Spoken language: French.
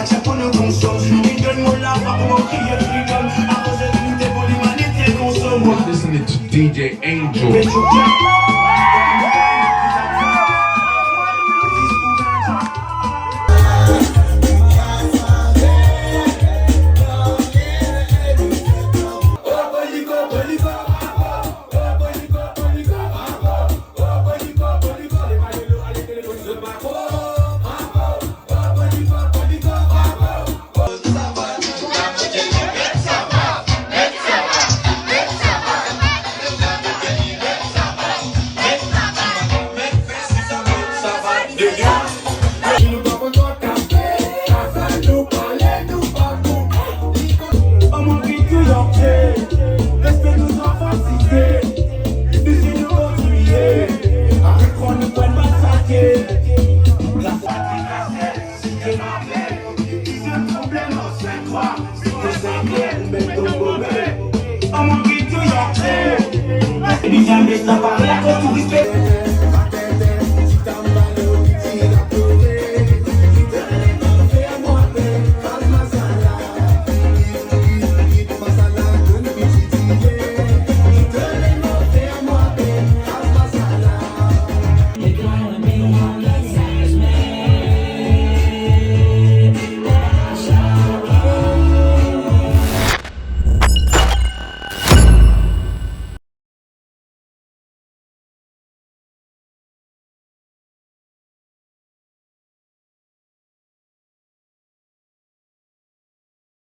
chaque fois nous consomme. Il donne mon lave pour mon crier freedom. Arranger l'unité pour l'humanité consomme. Listening to DJ Angel. I'm gonna get to your chair. Baby, I'm just a